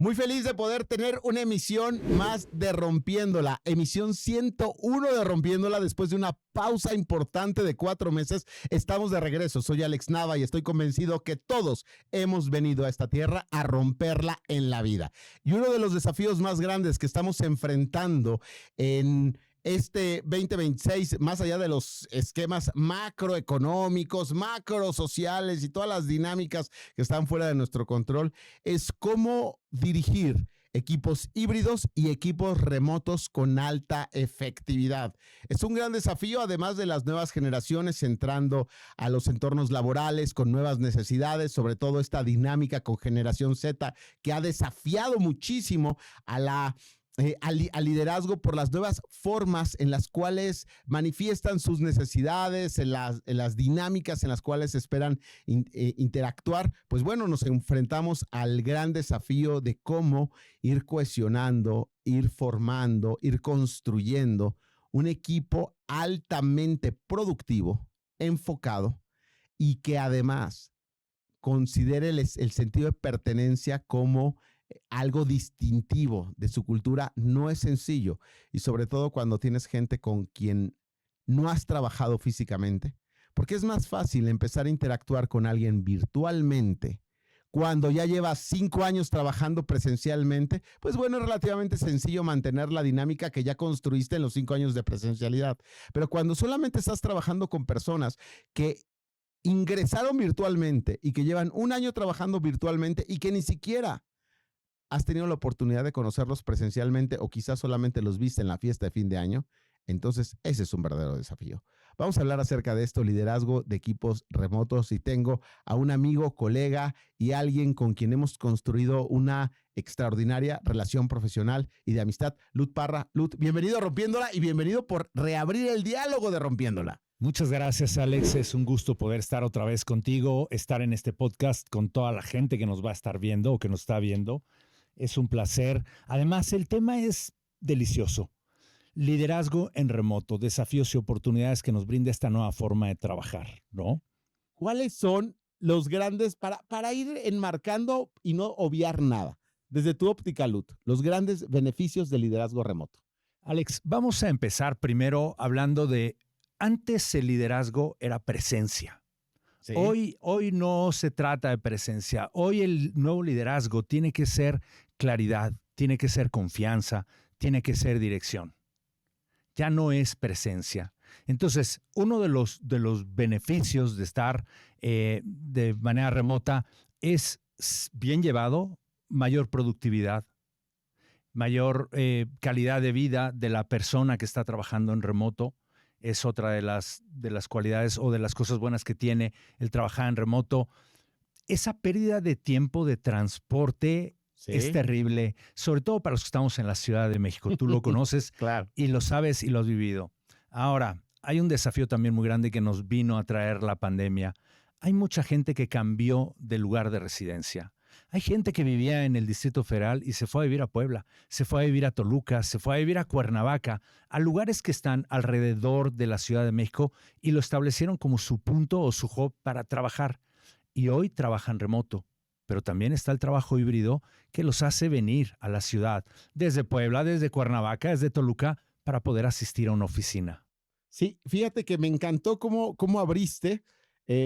Muy feliz de poder tener una emisión más de Rompiéndola, emisión 101 de Rompiéndola. Después de una pausa importante de 4 meses, estamos de regreso. Soy Alex Nava y estoy convencido que todos hemos venido a esta tierra a romperla en la vida. Y uno de los desafíos más grandes que estamos enfrentando en este 2026, más allá de los esquemas macroeconómicos, macrosociales y todas las dinámicas que están fuera de nuestro control, es cómo dirigir equipos híbridos y equipos remotos con alta efectividad. Es un gran desafío, además de las nuevas generaciones entrando a los entornos laborales con nuevas necesidades, sobre todo esta dinámica con generación Z que ha desafiado muchísimo al liderazgo por las nuevas formas en las cuales manifiestan sus necesidades, en las dinámicas en las cuales esperan interactuar. Pues bueno, nos enfrentamos al gran desafío de cómo ir cohesionando, ir formando, ir construyendo un equipo altamente productivo, enfocado y que además considere el sentido de pertenencia como algo distintivo de su cultura. No es sencillo, y sobre todo cuando tienes gente con quien no has trabajado físicamente, porque es más fácil empezar a interactuar con alguien virtualmente cuando ya llevas 5 años trabajando presencialmente. Pues bueno, es relativamente sencillo mantener la dinámica que ya construiste en los 5 años de presencialidad, pero cuando solamente estás trabajando con personas que ingresaron virtualmente y que llevan 1 año trabajando virtualmente y que ni siquiera has tenido la oportunidad de conocerlos presencialmente o quizás solamente los viste en la fiesta de fin de año, entonces ese es un verdadero desafío. Vamos a hablar acerca de esto, liderazgo de equipos remotos, y tengo a un amigo, colega y alguien con quien hemos construido una extraordinaria relación profesional y de amistad. Lut Parra. Lut, bienvenido a Rompiéndola y bienvenido por reabrir el diálogo de Rompiéndola. Muchas gracias, Alex. Es un gusto poder estar otra vez contigo, estar en este podcast con toda la gente que nos va a estar viendo o que nos está viendo. Es un placer. Además, el tema es delicioso. Liderazgo en remoto, desafíos y oportunidades que nos brinda esta nueva forma de trabajar, ¿no? ¿Cuáles son los grandes, para ir enmarcando y no obviar nada, desde tu óptica, Lut, los grandes beneficios del liderazgo remoto? Alex, vamos a empezar primero hablando de, antes el liderazgo era presencia. Sí. Hoy no se trata de presencia. Hoy el nuevo liderazgo tiene que ser claridad, tiene que ser confianza, tiene que ser dirección. Ya no es presencia. Entonces, uno de los beneficios de estar de manera remota es, bien llevado, mayor productividad, mayor calidad de vida de la persona que está trabajando en remoto. Es otra de las cualidades o de las cosas buenas que tiene el trabajar en remoto. Esa pérdida de tiempo de transporte es terrible, sobre todo para los que estamos en la Ciudad de México. Tú lo conoces. Claro. Y lo sabes y lo has vivido. Ahora, hay un desafío también muy grande que nos vino a traer la pandemia. Hay mucha gente que cambió de lugar de residencia. Hay gente que vivía en el Distrito Federal y se fue a vivir a Puebla, se fue a vivir a Toluca, se fue a vivir a Cuernavaca, a lugares que están alrededor de la Ciudad de México, y lo establecieron como su punto o su hub para trabajar. Y hoy trabajan remoto, pero también está el trabajo híbrido que los hace venir a la ciudad, desde Puebla, desde Cuernavaca, desde Toluca, para poder asistir a una oficina. Sí, fíjate que me encantó cómo abriste,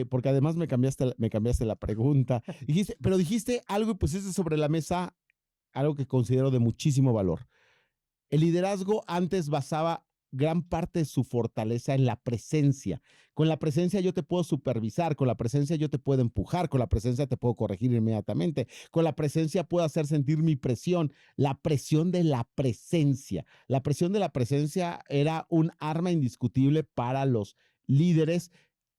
porque además me cambiaste la pregunta. Dijiste algo y pusiste sobre la mesa algo que considero de muchísimo valor. El liderazgo antes basaba gran parte de su fortaleza en la presencia. Con la presencia yo te puedo supervisar, con la presencia yo te puedo empujar, con la presencia te puedo corregir inmediatamente, con la presencia puedo hacer sentir mi presión, la presión de la presencia. La presión de la presencia era un arma indiscutible para los líderes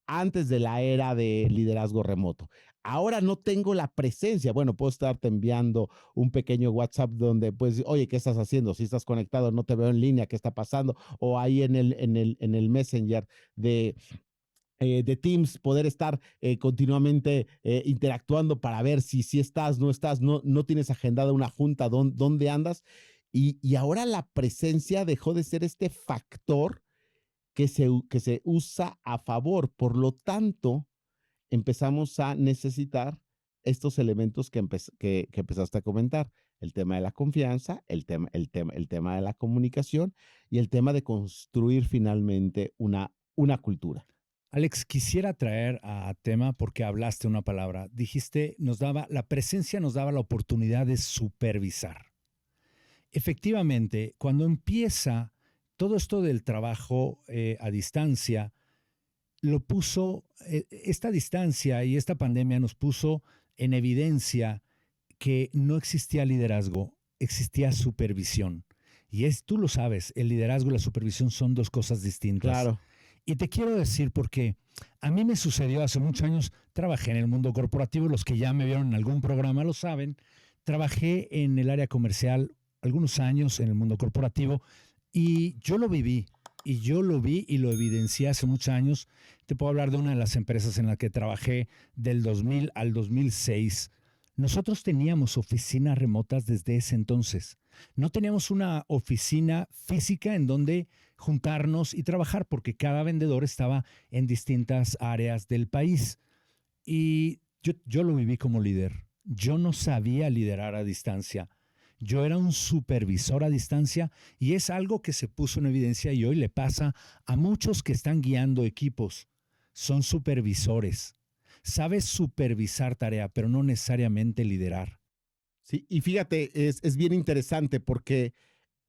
antes de la era de liderazgo remoto. Ahora no tengo la presencia. Bueno, puedo estarte enviando un pequeño WhatsApp donde, pues, oye, ¿qué estás haciendo? Si estás conectado, no te veo en línea, ¿qué está pasando? O ahí en el Messenger de Teams, poder estar continuamente interactuando para ver si estás, no tienes agendada una junta, dónde andas. Y ahora la presencia dejó de ser este factor que se usa a favor. Por lo tanto, empezamos a necesitar estos elementos que empezaste a comentar. el tema de la confianza, el tema de la comunicación y el tema de construir finalmente una cultura. Alex, quisiera traer a tema porque hablaste una palabra. Dijiste, la presencia nos daba la oportunidad de supervisar. Efectivamente, cuando empieza todo esto del trabajo a distancia, esta distancia y esta pandemia nos puso en evidencia que no existía liderazgo, existía supervisión. Tú lo sabes, el liderazgo y la supervisión son dos cosas distintas. Claro. Y te quiero decir porque a mí me sucedió hace muchos años, trabajé en el mundo corporativo, los que ya me vieron en algún programa lo saben, trabajé en el área comercial algunos años en el mundo corporativo y yo lo viví. Y yo lo vi y lo evidencié hace muchos años. Te puedo hablar de una de las empresas en la que trabajé del 2000 al 2006. Nosotros teníamos oficinas remotas desde ese entonces. No teníamos una oficina física en donde juntarnos y trabajar porque cada vendedor estaba en distintas áreas del país. Y yo lo viví como líder. Yo no sabía liderar a distancia. Yo era un supervisor a distancia y es algo que se puso en evidencia y hoy le pasa a muchos que están guiando equipos. Son supervisores. Sabes supervisar tarea, pero no necesariamente liderar. Sí, y fíjate, es bien interesante porque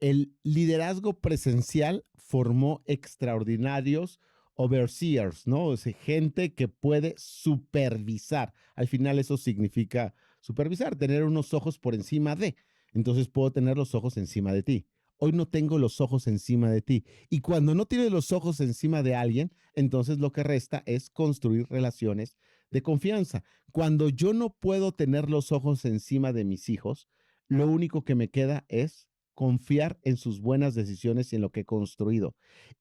el liderazgo presencial formó extraordinarios overseers, ¿no? O sea, gente que puede supervisar. Al final eso significa supervisar, tener unos ojos por encima de. Entonces puedo tener los ojos encima de ti. Hoy no tengo los ojos encima de ti. Y cuando no tienes los ojos encima de alguien, entonces lo que resta es construir relaciones de confianza. Cuando yo no puedo tener los ojos encima de mis hijos, lo único que me queda es confiar en sus buenas decisiones y en lo que he construido.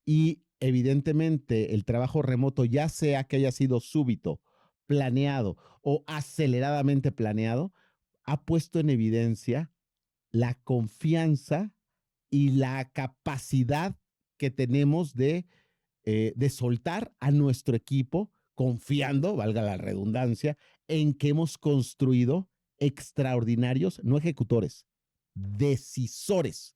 Y evidentemente el trabajo remoto, ya sea que haya sido súbito, planeado o aceleradamente planeado, ha puesto en evidencia la confianza y la capacidad que tenemos de soltar a nuestro equipo, confiando, valga la redundancia, en que hemos construido extraordinarios, no ejecutores, decisores.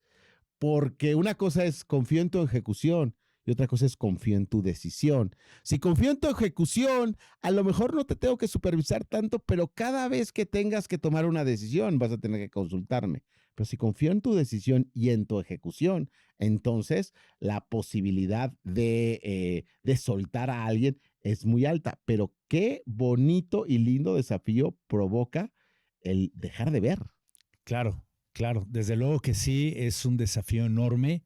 Porque una cosa es confío en tu ejecución y otra cosa es confío en tu decisión. Si confío en tu ejecución, a lo mejor no te tengo que supervisar tanto, pero cada vez que tengas que tomar una decisión vas a tener que consultarme. Pero si confío en tu decisión y en tu ejecución, entonces la posibilidad de soltar a alguien es muy alta. Pero qué bonito y lindo desafío provoca el dejar de ver. Claro, claro. Desde luego que sí, es un desafío enorme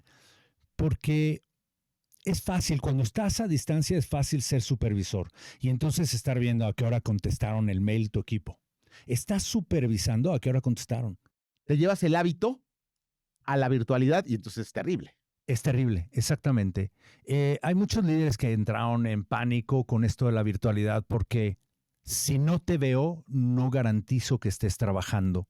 porque es fácil, cuando estás a distancia es fácil ser supervisor y entonces estar viendo a qué hora contestaron el mail tu equipo. Estás supervisando a qué hora contestaron. Te llevas el hábito a la virtualidad y entonces es terrible. Es terrible, exactamente. Hay muchos líderes que entraron en pánico con esto de la virtualidad porque si no te veo, no garantizo que estés trabajando.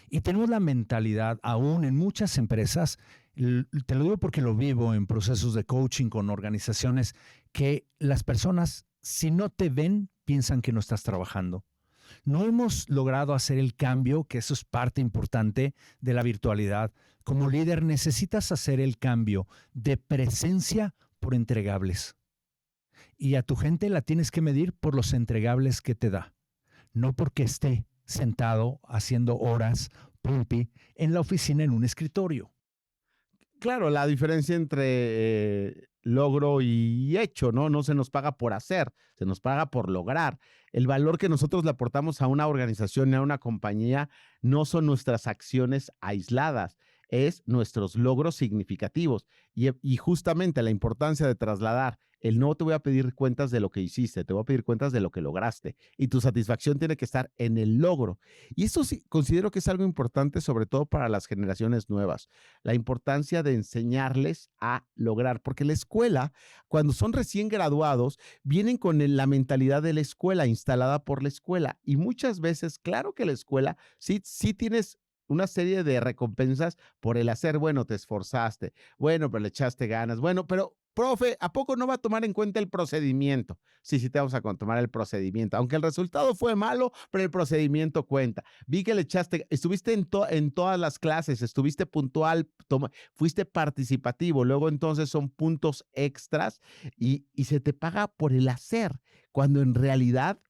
Y tenemos la mentalidad, aún en muchas empresas, te lo digo porque lo vivo en procesos de coaching con organizaciones, que las personas, si no te ven, piensan que no estás trabajando. No hemos logrado hacer el cambio, que eso es parte importante de la virtualidad. Como líder necesitas hacer el cambio de presencia por entregables. Y a tu gente la tienes que medir por los entregables que te da. No porque esté sentado haciendo horas, pumpi, en la oficina en un escritorio. Claro, la diferencia entre logro y hecho, ¿no? No se nos paga por hacer, se nos paga por lograr. El valor que nosotros le aportamos a una organización y a una compañía no son nuestras acciones aisladas, es nuestros logros significativos. Y justamente la importancia de trasladar no te voy a pedir cuentas de lo que hiciste, te voy a pedir cuentas de lo que lograste. Y tu satisfacción tiene que estar en el logro. Y eso sí, considero que es algo importante, sobre todo para las generaciones nuevas. La importancia de enseñarles a lograr, porque la escuela, cuando son recién graduados, vienen con la mentalidad de la escuela, instalada por la escuela. Y muchas veces, claro que la escuela sí tienes una serie de recompensas por el hacer. Bueno, te esforzaste, bueno, pero le echaste ganas, bueno, pero Profe, ¿a poco no va a tomar en cuenta el procedimiento? Sí, sí, te vamos a tomar el procedimiento. Aunque el resultado fue malo, pero el procedimiento cuenta. Vi que le echaste, estuviste en todas las clases, estuviste puntual, fuiste participativo. Luego entonces son puntos extras y se te paga por el hacer, cuando en realidad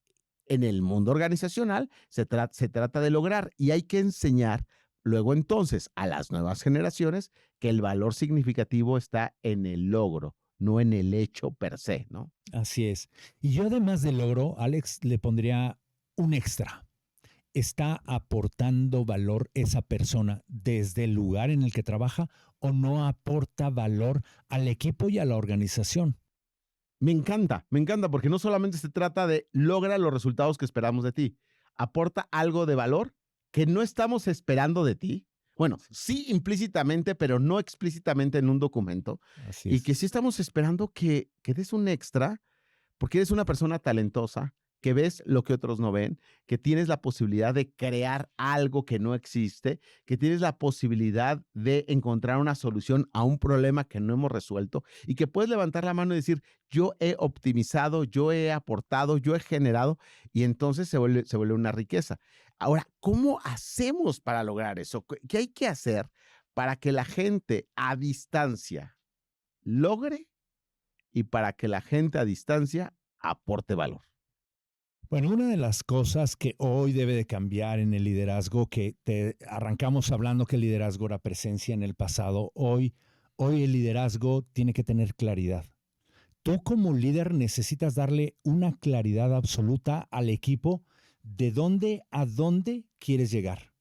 en el mundo organizacional se trata de lograr y hay que enseñar luego entonces a las nuevas generaciones que el valor significativo está en el logro, no en el hecho per se, ¿no? Así es. Y yo además del logro, Alex, le pondría un extra. ¿Está aportando valor esa persona desde el lugar en el que trabaja o no aporta valor al equipo y a la organización? Me encanta, porque no solamente se trata de logra los resultados que esperamos de ti, aporta algo de valor que no estamos esperando de ti. Bueno, sí implícitamente, pero no explícitamente en un documento. Así Y es. que sí estamos esperando que des un extra porque eres una persona talentosa, que ves lo que otros no ven, que tienes la posibilidad de crear algo que no existe, que tienes la posibilidad de encontrar una solución a un problema que no hemos resuelto y que puedes levantar la mano y decir, yo he optimizado, yo he aportado, yo he generado y entonces se vuelve una riqueza. Ahora, ¿cómo hacemos para lograr eso? ¿Qué hay que hacer para que la gente a distancia logre y para que la gente a distancia aporte valor? Bueno, una de las cosas que hoy debe de cambiar en el liderazgo, que te arrancamos hablando que el liderazgo era presencia en el pasado, hoy el liderazgo tiene que tener claridad. Tú como líder necesitas darle una claridad absoluta al equipo de dónde a dónde quieres llegar.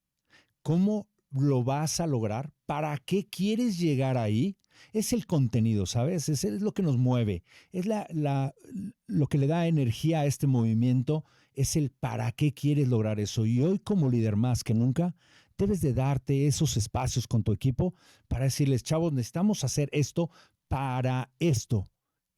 ¿Cómo lo vas a lograr? ¿Para qué quieres llegar ahí? Es el contenido, ¿sabes? Es lo que nos mueve. Es lo que le da energía a este movimiento. Es el para qué quieres lograr eso. Y hoy como líder más que nunca, debes de darte esos espacios con tu equipo para decirles, chavos, necesitamos hacer esto para esto.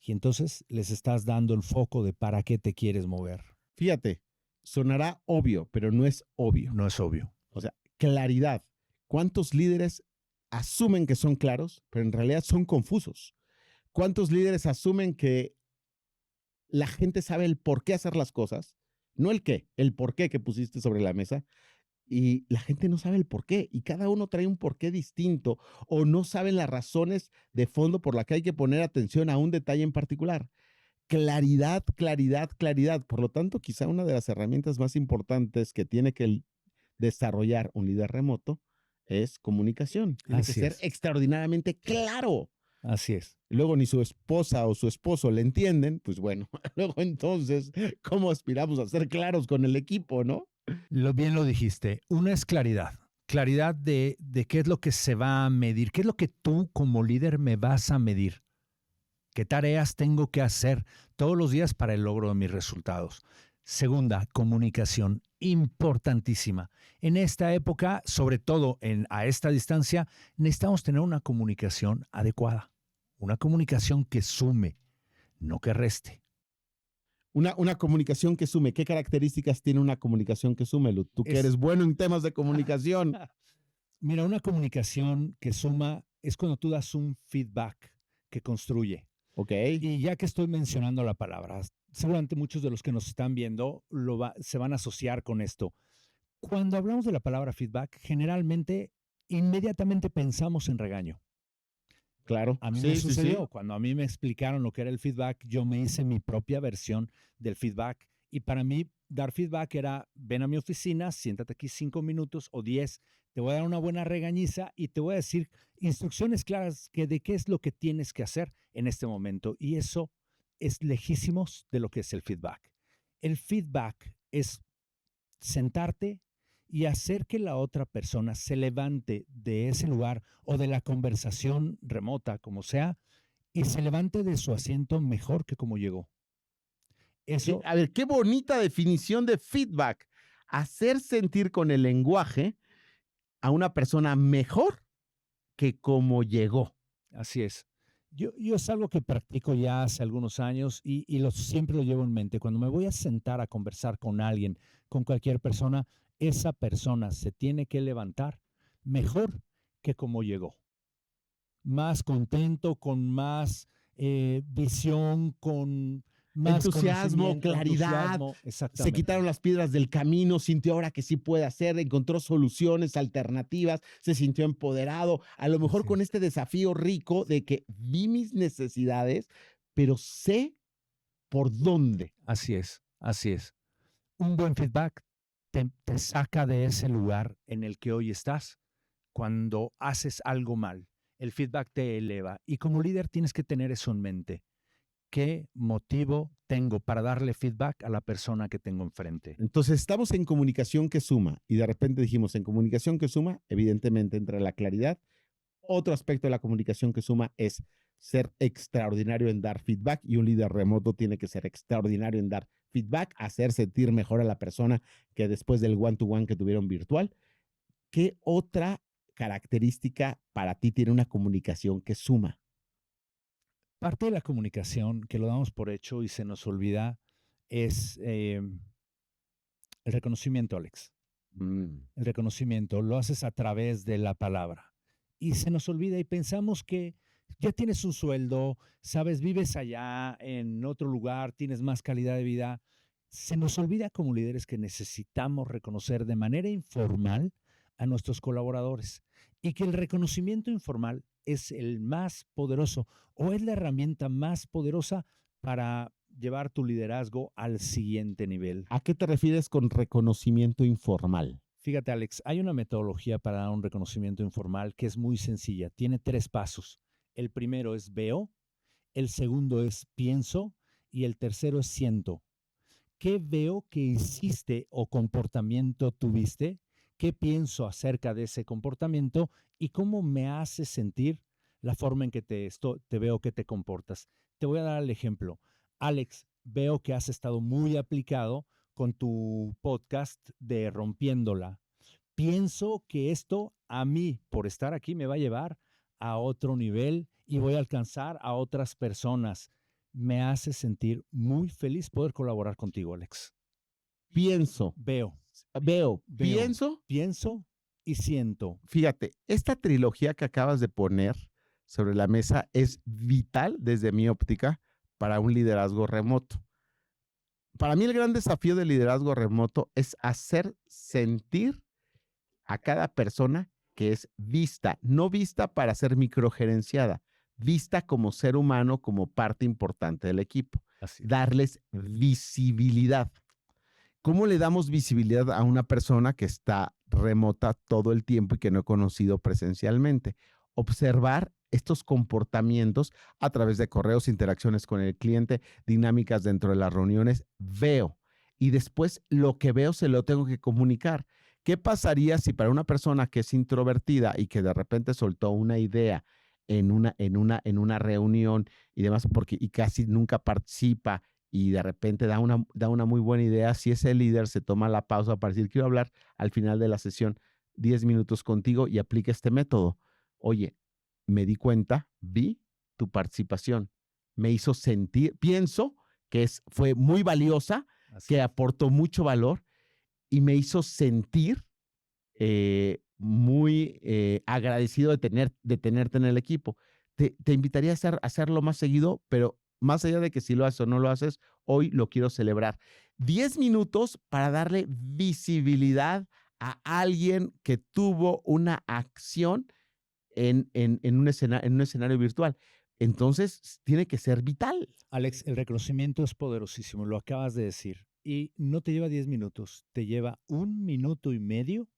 Y entonces les estás dando el foco de para qué te quieres mover. Fíjate, sonará obvio, pero no es obvio. No es obvio. O sea, claridad. ¿Cuántos líderes asumen que son claros, pero en realidad son confusos? ¿Cuántos líderes asumen que la gente sabe el por qué hacer las cosas? No el qué, el por qué que pusiste sobre la mesa. Y la gente no sabe el por qué. Y cada uno trae un por qué distinto o no saben las razones de fondo por las que hay que poner atención a un detalle en particular. Claridad, claridad, claridad. Por lo tanto, quizá una de las herramientas más importantes que tiene que desarrollar un líder remoto es comunicación. Tiene que Así ser es. extraordinariamente claro. Así es. Luego ni su esposa o su esposo le entienden, pues bueno, luego entonces, ¿cómo aspiramos a ser claros con el equipo, no? Bien lo dijiste. Una es claridad. Claridad de qué es lo que se va a medir, qué es lo que tú como líder me vas a medir, qué tareas tengo que hacer todos los días para el logro de mis resultados. Segunda, comunicación, importantísima. En esta época, sobre todo a esta distancia, necesitamos tener una comunicación adecuada, una comunicación que sume, no que reste. Una comunicación que sume. ¿Qué características tiene una comunicación que sume, Lu? Tú que eres bueno en temas de comunicación. Mira, una comunicación que suma es cuando tú das un feedback que construye. Ok. Y ya que estoy mencionando la palabra, seguramente muchos de los que nos están viendo se van a asociar con esto. Cuando hablamos de la palabra feedback, generalmente, inmediatamente pensamos en regaño. Claro. A mí me Sí, sí, sí. sucedió, cuando a mí me explicaron lo que era el feedback, yo me hice mi propia versión del feedback y para mí dar feedback era, ven a mi oficina, siéntate aquí 5 minutos o 10, te voy a dar una buena regañiza y te voy a decir instrucciones claras de qué es lo que tienes que hacer en este momento. Y eso es lejísimos de lo que es el feedback. El feedback es sentarte y hacer que la otra persona se levante de ese lugar o de la conversación remota, como sea, y se levante de su asiento mejor que como llegó. Eso, A ver, qué bonita definición de feedback. Hacer sentir con el lenguaje a una persona mejor que como llegó. así es. Yo es algo que practico ya hace algunos años y siempre lo llevo en mente. Cuando me voy a sentar a conversar con alguien, con cualquier persona, esa persona se tiene que levantar mejor que como llegó. Más contento, con más visión, con más Entusiasmo, conocimiento, claridad. entusiasmo. Se Exactamente. quitaron las piedras del camino, sintió ahora que sí puede hacer, encontró soluciones alternativas, se sintió empoderado, a lo mejor Así con es. este desafío rico de que vi mis necesidades, pero sé por dónde. Así es, así es. Un buen feedback te saca de ese lugar en el que hoy estás cuando haces algo mal. El feedback te eleva y como líder tienes que tener eso en mente. ¿Qué motivo tengo para darle feedback a la persona que tengo enfrente? Entonces estamos en comunicación que suma y de repente dijimos en comunicación que suma, evidentemente entra la claridad. Otro aspecto de la comunicación que suma es ser extraordinario en dar feedback y un líder remoto tiene que ser extraordinario en dar feedback, hacer sentir mejor a la persona que después del one-to-one que tuvieron virtual. ¿Qué otra característica para ti tiene una comunicación que suma? Parte de la comunicación que lo damos por hecho y se nos olvida es el reconocimiento, Alex. Mm. El reconocimiento lo haces a través de la palabra. Y se nos olvida y pensamos que ya tienes un sueldo, sabes, vives allá en otro lugar, tienes más calidad de vida. Se nos olvida como líderes que necesitamos reconocer de manera informal a nuestros colaboradores y que el reconocimiento informal es el más poderoso o es la herramienta más poderosa para llevar tu liderazgo al siguiente nivel. ¿A qué te refieres con reconocimiento informal? Fíjate, Alex, hay una metodología para dar un reconocimiento informal que es muy sencilla. Tiene 3 pasos. El primero es veo, el segundo es pienso y el tercero es siento. ¿Qué veo que hiciste o comportamiento tuviste? ¿Qué pienso acerca de ese comportamiento? ¿Y cómo me hace sentir la forma en que te veo que te comportas? Te voy a dar el ejemplo. Alex, veo que has estado muy aplicado con tu podcast de Rompiéndola. Pienso que esto a mí, por estar aquí, me va a llevar a otro nivel y voy a alcanzar a otras personas. Me hace sentir muy feliz poder colaborar contigo, Alex. Pienso, Veo, veo, veo, pienso. pienso y siento. Fíjate, esta trilogía que acabas de poner sobre la mesa es vital desde mi óptica para un liderazgo remoto. Para mí el gran desafío del liderazgo remoto es hacer sentir a cada persona que es vista, no vista para ser microgerenciada, vista como ser humano, como parte importante del equipo, Así es. darles visibilidad. ¿Cómo le damos visibilidad a una persona que está remota todo el tiempo y que no he conocido presencialmente? Observar estos comportamientos a través de correos, interacciones con el cliente, dinámicas dentro de las reuniones. Veo y después lo que veo se lo tengo que comunicar. ¿Qué pasaría si para una persona que es introvertida y que de repente soltó una idea en una reunión y demás, y casi nunca participa y de repente da una muy buena idea, si ese líder se toma la pausa para decir, quiero hablar al final de la sesión 10 minutos contigo y aplica este método? Oye, me di cuenta, vi tu participación, me hizo sentir, pienso que fue muy valiosa, Así que es. aportó mucho valor y me hizo sentir muy agradecido de tenerte en el equipo. Te invitaría a hacerlo más seguido, pero más allá de que si lo haces o no lo haces, hoy lo quiero celebrar. 10 minutos para darle visibilidad a alguien que tuvo una acción en un escenario virtual. Entonces, tiene que ser vital. Alex, el reconocimiento es poderosísimo, lo acabas de decir. Y no te lleva 10 minutos, te lleva 1 minuto y medio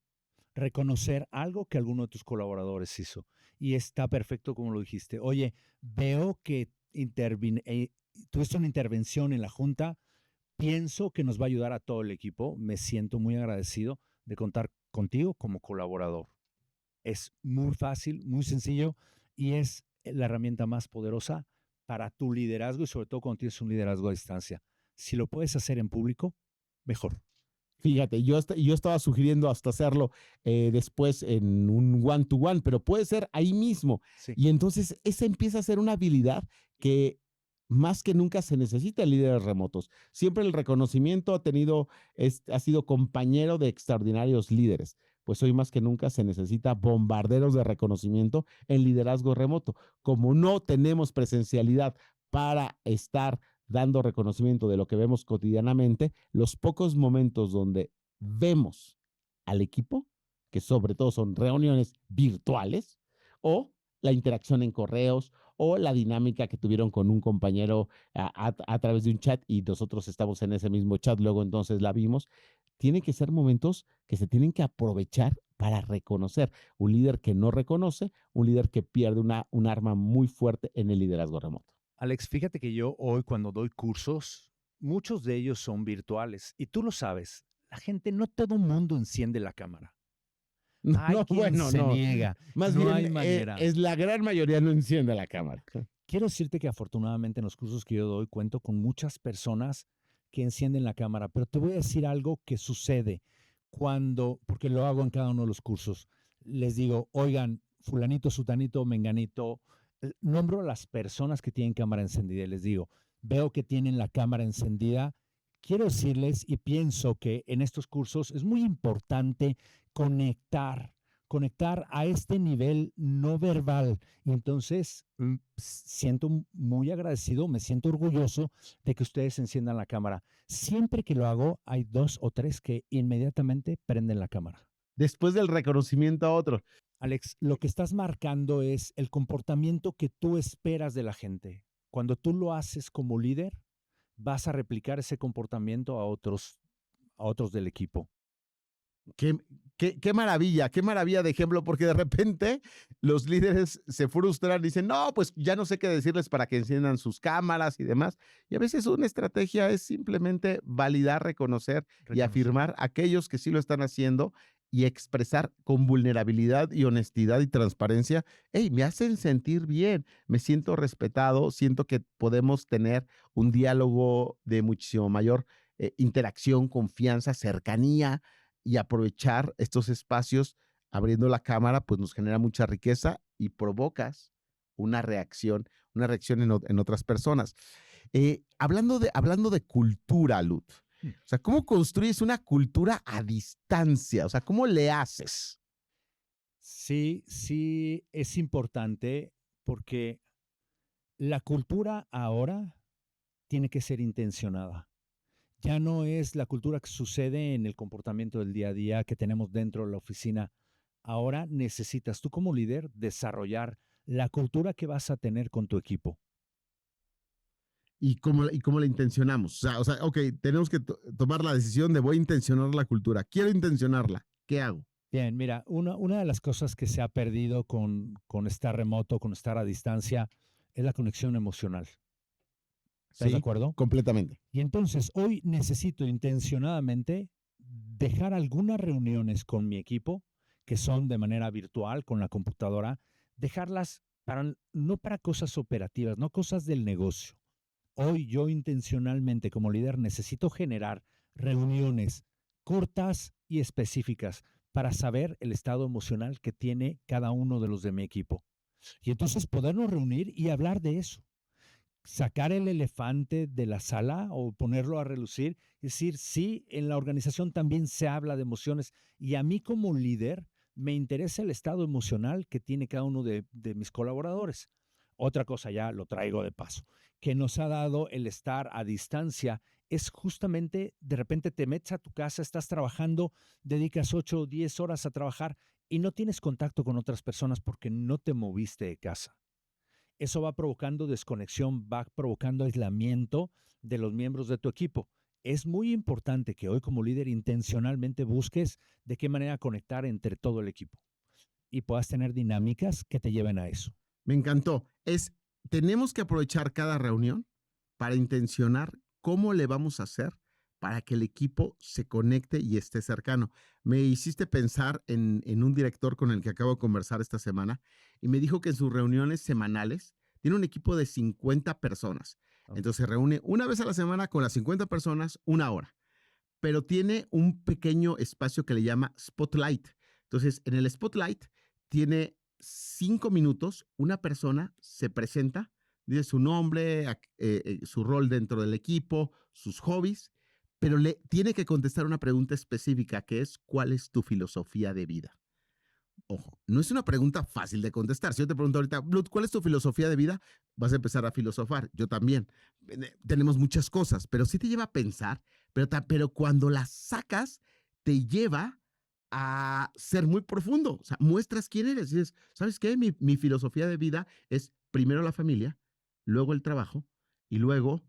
reconocer algo que alguno de tus colaboradores hizo. Y está perfecto como lo dijiste. Oye, veo que tuviste una intervención en la junta, pienso que nos va a ayudar a todo el equipo. Me siento muy agradecido de contar contigo como colaborador. Es muy fácil, muy sencillo y es la herramienta más poderosa para tu liderazgo y sobre todo cuando tienes un liderazgo a distancia. Si lo puedes hacer en público, mejor. Fíjate, yo estaba sugiriendo hasta hacerlo después en un one-to-one, pero puede ser ahí mismo. Sí. Y entonces esa empieza a ser una habilidad que más que nunca se necesita en líderes remotos. Siempre el reconocimiento ha sido compañero de extraordinarios líderes. Pues hoy más que nunca se necesita bombarderos de reconocimiento en liderazgo remoto. Como no tenemos presencialidad para estar dando reconocimiento de lo que vemos cotidianamente, los pocos momentos donde vemos al equipo, que sobre todo son reuniones virtuales, o la interacción en correos, o la dinámica que tuvieron con un compañero a través de un chat y nosotros estamos en ese mismo chat, luego entonces la vimos, tienen que ser momentos que se tienen que aprovechar para reconocer. Un líder que no reconoce, un líder que pierde un arma muy fuerte en el liderazgo remoto. Alex, fíjate que yo hoy cuando doy cursos, muchos de ellos son virtuales y tú lo sabes, la gente, no todo el mundo enciende la cámara. Hay No, quien bueno, se no. niega, Más no bien, hay manera. es la gran mayoría no enciende la cámara. Quiero decirte que afortunadamente en los cursos que yo doy cuento con muchas personas que encienden la cámara, pero te voy a decir algo que sucede cuando, porque lo hago en cada uno de los cursos, les digo, oigan, fulanito, sutanito, menganito, nombro a las personas que tienen cámara encendida y les digo, veo que tienen la cámara encendida, quiero decirles y pienso que en estos cursos es muy importante conectar a este nivel no verbal. Y entonces siento muy agradecido, me siento orgulloso de que ustedes enciendan la cámara. Siempre que lo hago, hay 2 o 3 que inmediatamente prenden la cámara. Después del reconocimiento a otro. Alex, lo que estás marcando es el comportamiento que tú esperas de la gente. Cuando tú lo haces como líder, vas a replicar ese comportamiento a otros del equipo. Qué maravilla de ejemplo, porque de repente los líderes se frustran y dicen, no, pues ya no sé qué decirles para que enciendan sus cámaras y demás. Y a veces una estrategia es simplemente validar, reconocer y afirmar a aquellos que sí lo están haciendo y expresar con vulnerabilidad y honestidad y transparencia, hey, me hacen sentir bien, me siento respetado, siento que podemos tener un diálogo de muchísimo mayor interacción, confianza, cercanía, y aprovechar estos espacios abriendo la cámara, pues nos genera mucha riqueza y provocas una reacción en otras personas. Hablando de cultura, Lud, o sea, ¿cómo construyes una cultura a distancia? O sea, ¿cómo le haces? Sí, sí, es importante porque la cultura ahora tiene que ser intencionada. Ya no es la cultura que sucede en el comportamiento del día a día que tenemos dentro de la oficina. Ahora necesitas tú como líder desarrollar la cultura que vas a tener con tu equipo. ¿Y cómo la intencionamos? Ok, tenemos que tomar la decisión de voy a intencionar la cultura. Quiero intencionarla. ¿Qué hago? Bien, mira, una de las cosas que se ha perdido con estar remoto, con estar a distancia, es la conexión emocional. ¿Estás de Sí, acuerdo? completamente. Y entonces hoy necesito intencionadamente dejar algunas reuniones con mi equipo, que son de manera virtual, con la computadora, dejarlas no para cosas operativas, no cosas del negocio. Hoy yo intencionalmente como líder necesito generar reuniones cortas y específicas para saber el estado emocional que tiene cada uno de los de mi equipo. Y entonces podernos reunir y hablar de eso, sacar el elefante de la sala o ponerlo a relucir, es decir, sí, en la organización también se habla de emociones y a mí como líder me interesa el estado emocional que tiene cada uno de mis colaboradores. Otra cosa ya lo traigo de paso, que nos ha dado el estar a distancia es justamente de repente te metes a tu casa, estás trabajando, dedicas 8 o 10 horas a trabajar y no tienes contacto con otras personas porque no te moviste de casa. Eso va provocando desconexión, va provocando aislamiento de los miembros de tu equipo. Es muy importante que hoy como líder intencionalmente busques de qué manera conectar entre todo el equipo y puedas tener dinámicas que te lleven a eso. Me encantó. Tenemos que aprovechar cada reunión para intencionar cómo le vamos a hacer para que el equipo se conecte y esté cercano. Me hiciste pensar en un director con el que acabo de conversar esta semana y me dijo que en sus reuniones semanales tiene un equipo de 50 personas. Okay. Entonces se reúne una vez a la semana con las 50 personas, una hora, pero tiene un pequeño espacio que le llama Spotlight. Entonces, en el Spotlight tiene 5 minutos, una persona se presenta, dice su nombre, su rol dentro del equipo, sus hobbies, pero le tiene que contestar una pregunta específica que es ¿cuál es tu filosofía de vida? Ojo, no es una pregunta fácil de contestar. Si yo te pregunto ahorita, Blut, ¿cuál es tu filosofía de vida? Vas a empezar a filosofar. Yo también. Tenemos muchas cosas, pero sí te lleva a pensar, pero cuando las sacas, te lleva a ser muy profundo. O sea, muestras quién eres. Y dices, ¿sabes qué? Mi filosofía de vida es primero la familia, luego el trabajo y luego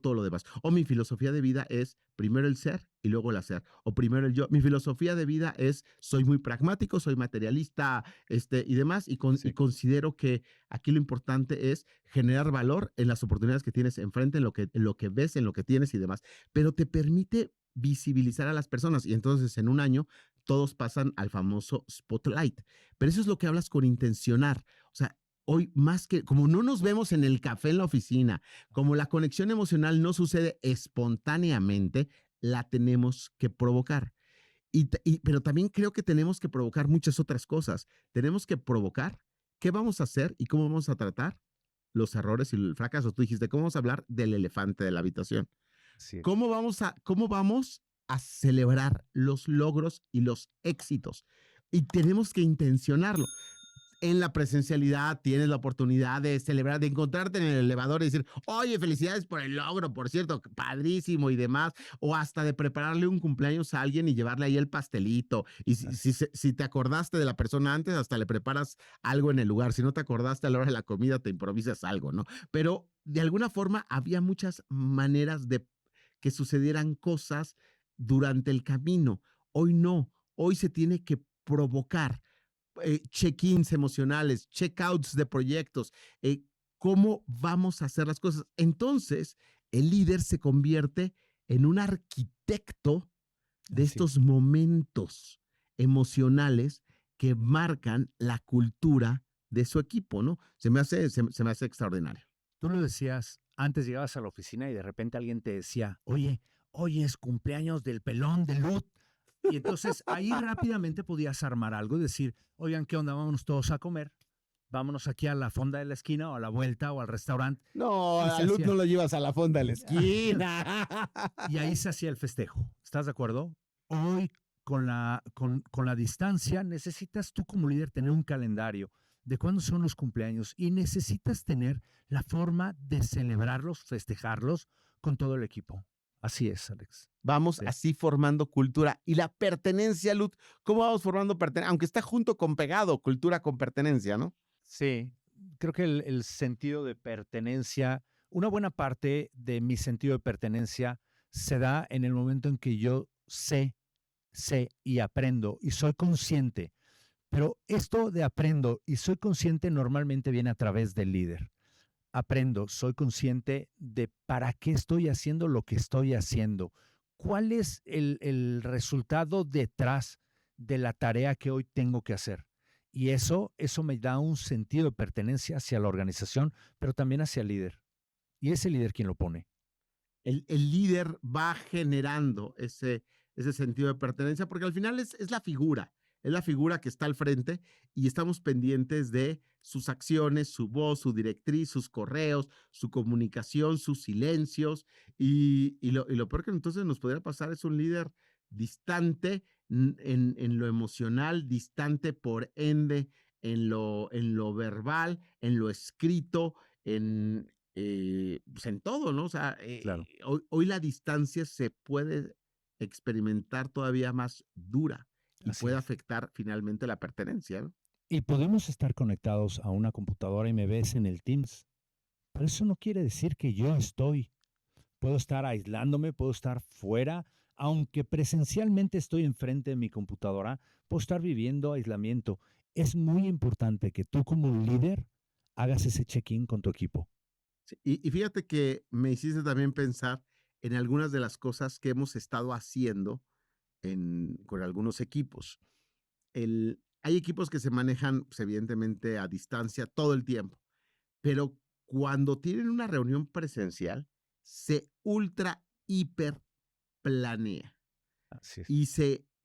todo lo demás. O mi filosofía de vida es primero el ser y luego el hacer. O primero el yo. Mi filosofía de vida es soy muy pragmático, soy materialista, y demás, y Sí. considero que aquí lo importante es generar valor en las oportunidades que tienes enfrente, en lo que ves, en lo que tienes y demás. Pero te permite visibilizar a las personas y entonces en un año todos pasan al famoso spotlight. Pero eso es lo que hablas con intencionar. O sea, hoy más que, como no nos vemos en el café en la oficina, como la conexión emocional no sucede espontáneamente, la tenemos que provocar. Pero también creo que tenemos que provocar muchas otras cosas. Tenemos que provocar qué vamos a hacer y cómo vamos a tratar los errores y el fracaso. Tú dijiste, ¿cómo vamos a hablar del elefante de la habitación? Así es. ¿Cómo vamos a celebrar los logros y los éxitos? Y tenemos que intencionarlo. En la presencialidad tienes la oportunidad de celebrar, de encontrarte en el elevador y decir, oye, felicidades por el logro, por cierto, padrísimo y demás, o hasta de prepararle un cumpleaños a alguien y llevarle ahí el pastelito. Y si, Así si, si te acordaste de la persona antes, hasta le preparas algo en el lugar. Si no te acordaste a la hora de la comida, te improvisas algo, ¿no? Pero de alguna forma había muchas maneras de que sucedieran cosas durante el camino. Hoy no, hoy se tiene que provocar check-ins emocionales, check-outs de proyectos, cómo vamos a hacer las cosas. Entonces, el líder se convierte en un arquitecto de Así es. estos momentos emocionales que marcan la cultura de su equipo, ¿no? Se me hace extraordinario. Tú lo decías, antes llegabas a la oficina y de repente alguien te decía, oye, hoy es cumpleaños del pelón de Lut. Y entonces ahí rápidamente podías armar algo y decir, oigan, ¿qué onda? Vámonos todos a comer. Vámonos aquí a la fonda de la esquina o a la vuelta o al restaurante. No, Y a se Luz no hacía. lo llevas a la fonda de la esquina. Y ahí se hacía el festejo. ¿Estás de acuerdo? Hoy, con la distancia, necesitas tú como líder tener un calendario de cuándo son los cumpleaños y necesitas tener la forma de celebrarlos, festejarlos con todo el equipo. Así es, Alex. Vamos Sí. así formando cultura. Y la pertenencia, Luz, ¿cómo vamos formando pertenencia? Aunque está junto con pegado, cultura con pertenencia, ¿no? Sí, creo que el sentido de pertenencia, una buena parte de mi sentido de pertenencia se da en el momento en que yo sé y aprendo y soy consciente. Pero esto de aprendo y soy consciente normalmente viene a través del líder. Aprendo, soy consciente de para qué estoy haciendo lo que estoy haciendo. ¿Cuál es el resultado detrás de la tarea que hoy tengo que hacer? Y eso me da un sentido de pertenencia hacia la organización, pero también hacia el líder. Y es el líder quien lo pone. El líder va generando ese sentido de pertenencia, porque al final es la figura que está al frente y estamos pendientes de sus acciones, su voz, su directriz, sus correos, su comunicación, sus silencios. Y lo peor que entonces nos podría pasar es un líder distante en lo emocional, distante por ende en lo verbal, en lo escrito, pues en todo, ¿no? O sea, Claro. hoy la distancia se puede experimentar todavía más dura y Así puede es. afectar finalmente la pertenencia, ¿no? Y podemos estar conectados a una computadora y me ves en el Teams, pero eso no quiere decir que yo estoy. Puedo estar aislándome, puedo estar fuera, aunque presencialmente estoy enfrente de mi computadora, puedo estar viviendo aislamiento. Es muy importante que tú como líder hagas ese check-in con tu equipo. Sí, y fíjate que me hiciste también pensar en algunas de las cosas que hemos estado haciendo con algunos equipos. Hay equipos que se manejan, pues, evidentemente, a distancia todo el tiempo, pero cuando tienen una reunión presencial, se ultra, hiper planea. Así es.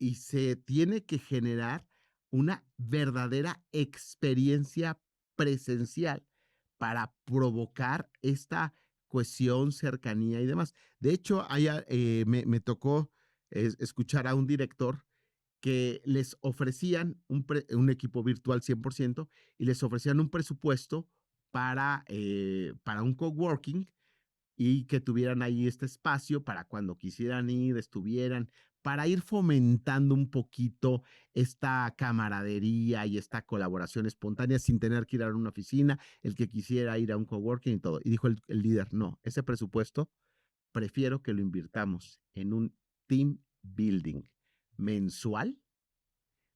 Y se tiene que generar una verdadera experiencia presencial para provocar esta cohesión, cercanía y demás. De hecho, me tocó escuchar a un director que les ofrecían un equipo virtual 100% y les ofrecían un presupuesto para un coworking y que tuvieran ahí este espacio para cuando quisieran ir, estuvieran, para ir fomentando un poquito esta camaradería y esta colaboración espontánea sin tener que ir a una oficina, el que quisiera ir a un coworking y todo. Y dijo el líder, no, ese presupuesto prefiero que lo invirtamos en un team building mensual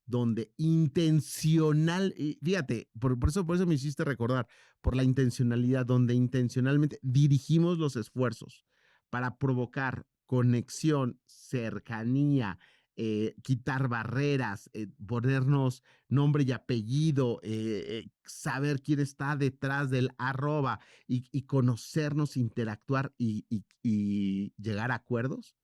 donde intencional, y fíjate, por eso me hiciste recordar, por la intencionalidad, donde intencionalmente dirigimos los esfuerzos para provocar conexión, cercanía, quitar barreras, ponernos nombre y apellido, saber quién está detrás del arroba y conocernos, interactuar y llegar a acuerdos.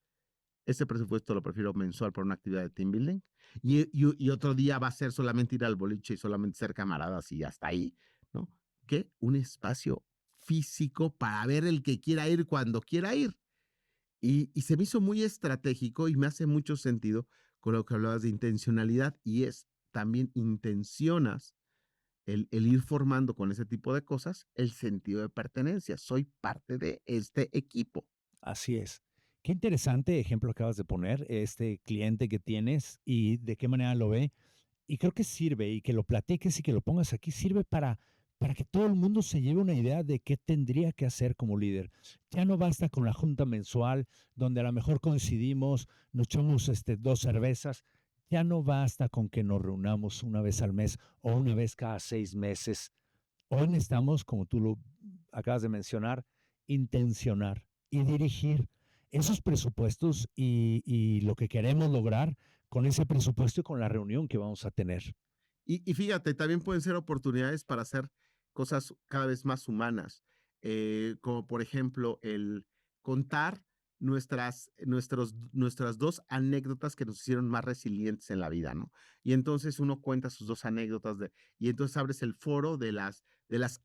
Ese presupuesto lo prefiero mensual para una actividad de team building. Y otro día va a ser solamente ir al boliche y solamente ser camaradas y hasta ahí, ¿no? Que un espacio físico para ver el que quiera ir cuando quiera ir. Y se me hizo muy estratégico y me hace mucho sentido con lo que hablabas de intencionalidad y es también intencionas el ir formando con ese tipo de cosas el sentido de pertenencia. Soy parte de este equipo. Así es. Qué interesante ejemplo acabas de poner, este cliente que tienes y de qué manera lo ve. Y creo que sirve, y que lo platiques y que lo pongas aquí, sirve para que todo el mundo se lleve una idea de qué tendría que hacer como líder. Ya no basta con la junta mensual, donde a lo mejor coincidimos, nos echamos 2 cervezas. Ya no basta con que nos reunamos una vez al mes o una vez cada 6 meses. Hoy necesitamos, como tú lo acabas de mencionar, intencionar y dirigir esos presupuestos y lo que queremos lograr con ese presupuesto y con la reunión que vamos a tener. Y fíjate, también pueden ser oportunidades para hacer cosas cada vez más humanas, como por ejemplo el contar nuestras dos anécdotas que nos hicieron más resilientes en la vida, ¿no? Y entonces uno cuenta sus dos anécdotas y entonces abres el foro de las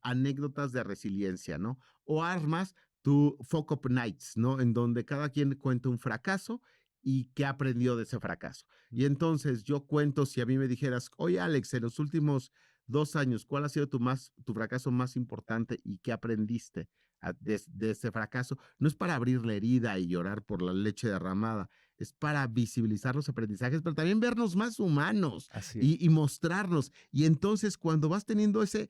anécdotas de resiliencia, ¿no? O armas tu Fuck Up Nights, ¿no? En donde cada quien cuenta un fracaso y qué aprendió de ese fracaso. Y entonces yo cuento, si a mí me dijeras, oye Alex, en los últimos 2 años, ¿cuál ha sido tu fracaso más importante y qué aprendiste de ese fracaso? No es para abrir la herida y llorar por la leche derramada, es para visibilizar los aprendizajes, pero también vernos más humanos Así es. y mostrarnos. Y entonces cuando vas teniendo ese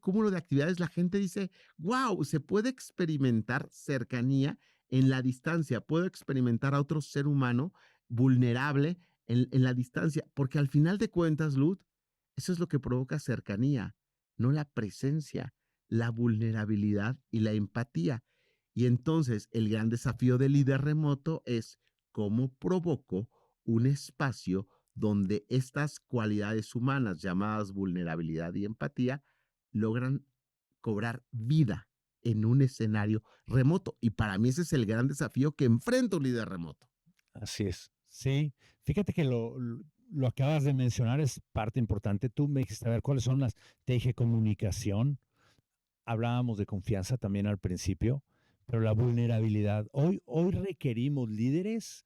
cúmulo de actividades, la gente dice, wow, se puede experimentar cercanía en la distancia, puedo experimentar a otro ser humano vulnerable en la distancia, porque al final de cuentas, Luz, eso es lo que provoca cercanía, no la presencia, la vulnerabilidad y la empatía. Y entonces el gran desafío del líder remoto es cómo provoco un espacio donde estas cualidades humanas llamadas vulnerabilidad y empatía logran cobrar vida en un escenario remoto. Y para mí ese es el gran desafío que enfrenta un líder remoto. Así es. Sí, fíjate que lo acabas de mencionar, es parte importante. Tú me dijiste, a ver, ¿cuáles son las? Te dije comunicación, hablábamos de confianza también al principio, pero la vulnerabilidad. Hoy requerimos líderes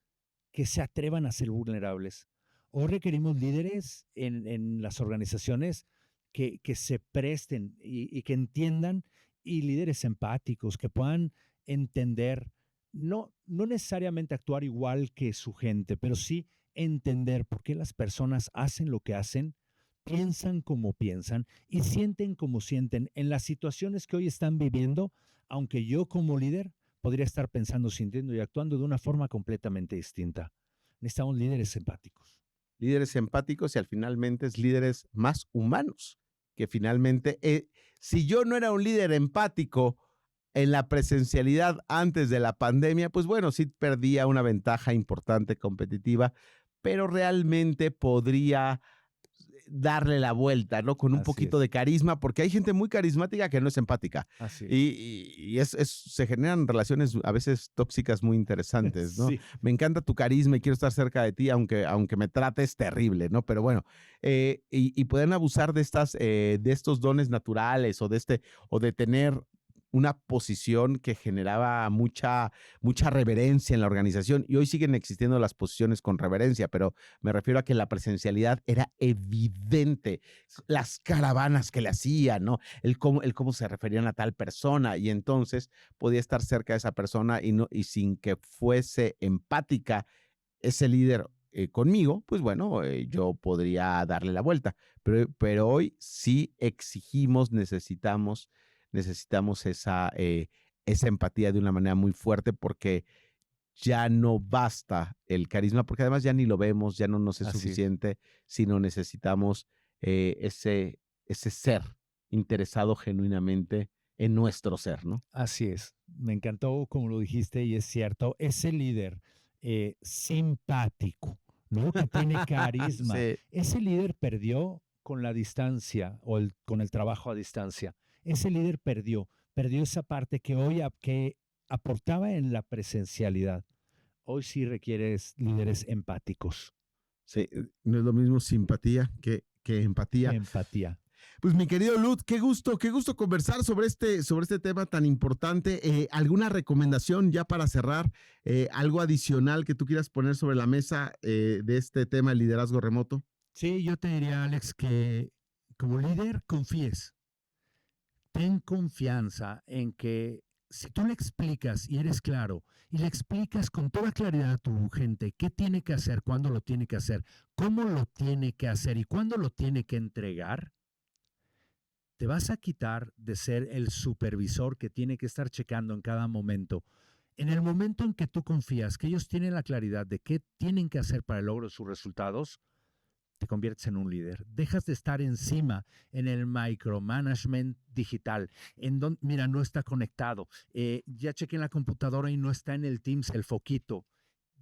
que se atrevan a ser vulnerables. Hoy requerimos líderes en las organizaciones que se presten y que entiendan, y líderes empáticos que puedan entender, no necesariamente actuar igual que su gente, pero sí entender por qué las personas hacen lo que hacen, piensan como piensan y sienten como sienten en las situaciones que hoy están viviendo, aunque yo como líder podría estar pensando, sintiendo y actuando de una forma completamente distinta. Necesitamos líderes empáticos. Líderes empáticos y al finalmente es líderes más humanos, que finalmente, si yo no era un líder empático en la presencialidad antes de la pandemia, pues bueno, sí perdía una ventaja importante competitiva, pero realmente podría darle la vuelta, ¿no? Con un Así poquito es, de carisma, porque hay gente muy carismática que no es empática. así es. Y se generan relaciones a veces tóxicas muy interesantes, ¿no? Sí, Me encanta tu carisma y quiero estar cerca de ti, aunque me trates terrible, ¿no? Pero bueno, y pueden abusar de estos dones naturales o de tener una posición que generaba mucha reverencia en la organización, y hoy siguen existiendo las posiciones con reverencia, pero me refiero a que la presencialidad era evidente, las caravanas que le hacían, ¿no? El cómo se referían a tal persona, y entonces podía estar cerca de esa persona y sin que fuese empática ese líder conmigo, pues bueno, yo podría darle la vuelta. Pero hoy sí exigimos, necesitamos esa empatía de una manera muy fuerte, porque ya no basta el carisma, porque además ya ni lo vemos, ya no nos es Así es. suficiente, sino necesitamos ese ser interesado genuinamente en nuestro ser, ¿no? Así es. Me encantó como lo dijiste y es cierto. Ese líder simpático, ¿no? Que tiene carisma. Sí. Ese líder perdió con la distancia o con el trabajo a distancia. Ese líder perdió esa parte que que aportaba en la presencialidad. Hoy sí requieres líderes empáticos. Sí, no es lo mismo simpatía que empatía. Empatía. Pues mi querido Lud, qué gusto conversar sobre este tema tan importante. ¿Alguna recomendación ya para cerrar? ¿Algo adicional que tú quieras poner sobre la mesa de este tema del liderazgo remoto? Sí, yo te diría, Alex, que como líder confíes. Ten confianza en que si tú le explicas y eres claro y le explicas con toda claridad a tu gente qué tiene que hacer, cuándo lo tiene que hacer, cómo lo tiene que hacer y cuándo lo tiene que entregar, te vas a quitar de ser el supervisor que tiene que estar checando en cada momento. En el momento en que tú confías que ellos tienen la claridad de qué tienen que hacer para el logro de sus resultados, te conviertes en un líder. Dejas de estar encima en el micromanagement digital, en donde, mira, no está conectado. Ya chequé en la computadora y no está en el Teams el foquito.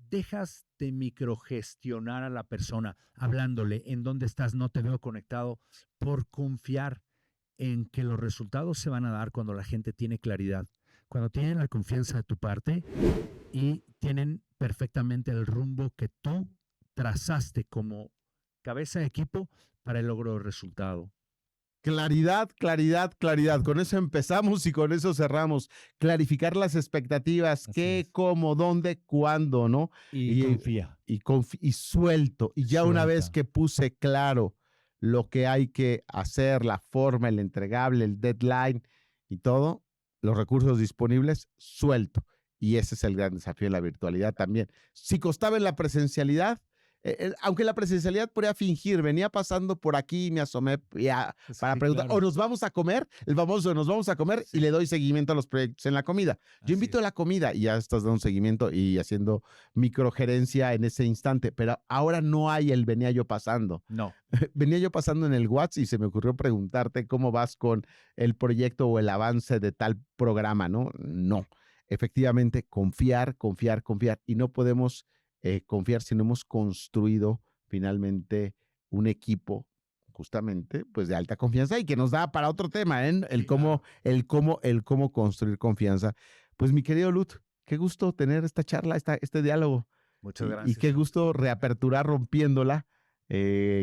Dejas de microgestionar a la persona, hablándole en dónde estás, no te veo conectado, por confiar en que los resultados se van a dar cuando la gente tiene claridad, cuando tienen la confianza de tu parte y tienen perfectamente el rumbo que tú trazaste como cabeza de equipo para el logro del resultado. Claridad, claridad, claridad. Con eso empezamos y con eso cerramos. Clarificar las expectativas, qué, cómo, dónde, cuándo, ¿no? Y confía. Y suelto. Y ya una vez que puse claro lo que hay que hacer, la forma, el entregable, el deadline y todo, los recursos disponibles, suelto. Y ese es el gran desafío de la virtualidad también. Si costaba en la presencialidad, aunque la presencialidad podría fingir, venía pasando por aquí y me asomé para preguntar, claro. O nos vamos a comer, el famoso nos vamos a comer, y le doy seguimiento a los proyectos en la comida. Yo invito a la comida y ya estás dando seguimiento y haciendo microgerencia en ese instante, pero ahora no hay el venía yo pasando. No. Venía yo pasando en el WhatsApp y se me ocurrió preguntarte cómo vas con el proyecto o el avance de tal programa, ¿no? No. Efectivamente, confiar, y no podemos confiar si no hemos construido finalmente un equipo justamente pues de alta confianza y que nos da para otro tema, ¿eh? El cómo construir confianza. Pues mi querido Lut, qué gusto tener esta charla, este diálogo. Muchas gracias. Y qué gusto reaperturar rompiéndola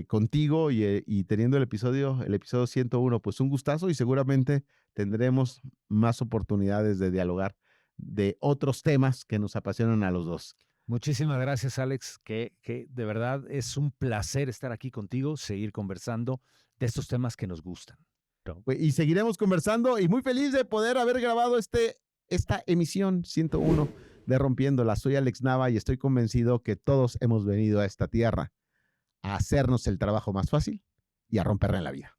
contigo y teniendo el episodio 101. Pues un gustazo y seguramente tendremos más oportunidades de dialogar de otros temas que nos apasionan a los dos. Muchísimas gracias, Alex, que de verdad es un placer estar aquí contigo, seguir conversando de estos temas que nos gustan. Y seguiremos conversando y muy feliz de poder haber grabado esta emisión 101 de Rompiéndola. Soy Alex Nava y estoy convencido que todos hemos venido a esta tierra a hacernos el trabajo más fácil y a romperla en la vida.